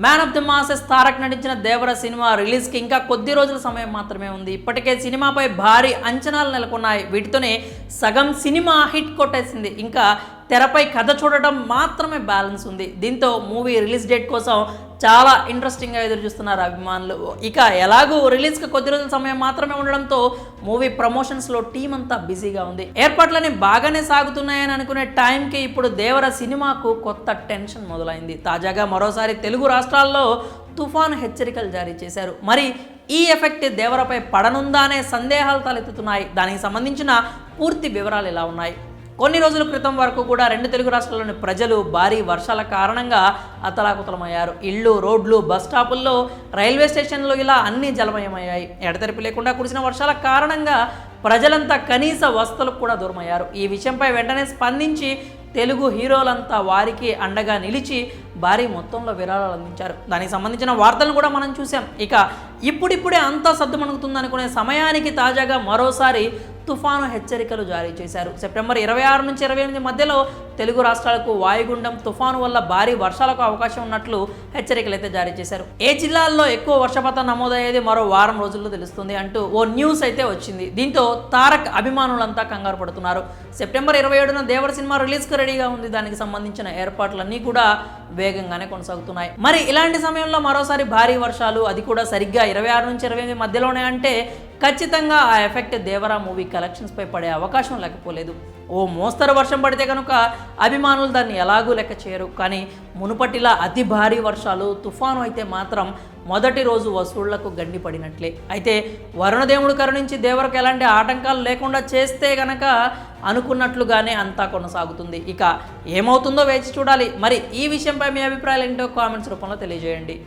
Man of the masses Tarak నటించిన దేవర cinema రిలీజ్కి ఇంకా కొద్ది రోజుల సమయం మాత్రమే ఉంది. ఇప్పటికే సినిమాపై భారీ అంచనాలు నెలకొన్నాయి. వీటితోనే సగం సినిమా హిట్ కొట్టేసింది. ఇంకా తెరపై కథ చూడటం మాత్రమే బ్యాలెన్స్ ఉంది. దీంతో మూవీ రిలీజ్ డేట్ కోసం చాలా ఇంట్రెస్టింగ్గా ఎదురు చూస్తున్నారు అభిమానులు. ఇక ఎలాగూ రిలీజ్కి కొద్ది రోజుల సమయం మాత్రమే ఉండడంతో మూవీ ప్రమోషన్స్లో టీం అంతా బిజీగా ఉంది. ఏర్పాట్లన్నీ బాగానే సాగుతున్నాయని అనుకునే టైంకి ఇప్పుడు దేవర సినిమాకు కొత్త టెన్షన్ మొదలైంది. తాజాగా మరోసారి తెలుగు రాష్ట్రాల్లో తుఫాను హెచ్చరికలు జారీ చేశారు. మరి ఈ ఎఫెక్ట్ దేవరపై పడనుందా అనే సందేహాలు తలెత్తుతున్నాయి. దానికి సంబంధించిన పూర్తి వివరాలు ఇలా ఉన్నాయి. కొన్ని రోజుల క్రితం వరకు కూడా రెండు తెలుగు రాష్ట్రాల్లోని ప్రజలు భారీ వర్షాల కారణంగా అతలాకుతలమయ్యారు. ఇళ్ళు, రోడ్లు, బస్ స్టాపుల్లో, రైల్వే స్టేషన్లు ఇలా అన్నీ జలమయమయ్యాయి. ఎడతెరిపి లేకుండా కురిసిన వర్షాల కారణంగా ప్రజలంతా కనీస వసతులకు కూడా దూరమయ్యారు. ఈ విషయంపై వెంటనే స్పందించి తెలుగు హీరోలంతా వారికి అండగా నిలిచి భారీ మొత్తంలో విరాళాలు అందించారు. దానికి సంబంధించిన వార్తలను కూడా మనం చూసాం. ఇక ఇప్పుడిప్పుడే అంతా సద్దుమణుగుతుంది అనుకునే సమయానికి తాజాగా మరోసారి తుఫాను హెచ్చరికలు జారీ చేశారు. సెప్టెంబర్ 26 నుంచి 28 మధ్యలో తెలుగు రాష్ట్రాలకు వాయుగుండం తుఫాను వల్ల భారీ వర్షాలకు అవకాశం ఉన్నట్లు హెచ్చరికలు అయితే జారీ చేశారు. ఏ జిల్లాల్లో ఎక్కువ వర్షపాతం నమోదయ్యేది మరో వారం రోజుల్లో తెలుస్తుంది అంటూ ఓ న్యూస్ అయితే వచ్చింది. దీంతో తారక్ అభిమానులంతా కంగారు పడుతున్నారు. సెప్టెంబర్ 27న దేవర సినిమా రిలీజ్కి రెడీగా ఉంది. దానికి సంబంధించిన ఏర్పాట్లన్నీ కూడా వేగంగానే కొనసాగుతున్నాయి. మరి ఇలాంటి సమయంలో మరోసారి భారీ వర్షాలు, అది కూడా సరిగ్గా 26 నుంచి 28 మధ్యలోనే అంటే ఖచ్చితంగా ఆ ఎఫెక్ట్ దేవరా మూవీ కలెక్షన్స్పై పడే అవకాశం లేకపోలేదు. ఓ మోస్తరు వర్షం పడితే కనుక అభిమానులు దాన్ని ఎలాగూ లెక్క చేయరు. కానీ మునుపటిలా అతి భారీ వర్షాలు, తుఫాను అయితే మాత్రం మొదటి రోజు వసూళ్లకు గండి పడినట్లే. అయితే వరుణదేవుడు కరుణించి దేవరకు ఎలాంటి ఆటంకాలు లేకుండా చేస్తే గనక అనుకున్నట్లుగానే అంతా కొనసాగుతుంది. ఇక ఏమవుతుందో వేచి చూడాలి. మరి ఈ విషయంపై మీ అభిప్రాయాలు ఏంటో కామెంట్స్ రూపంలో తెలియజేయండి.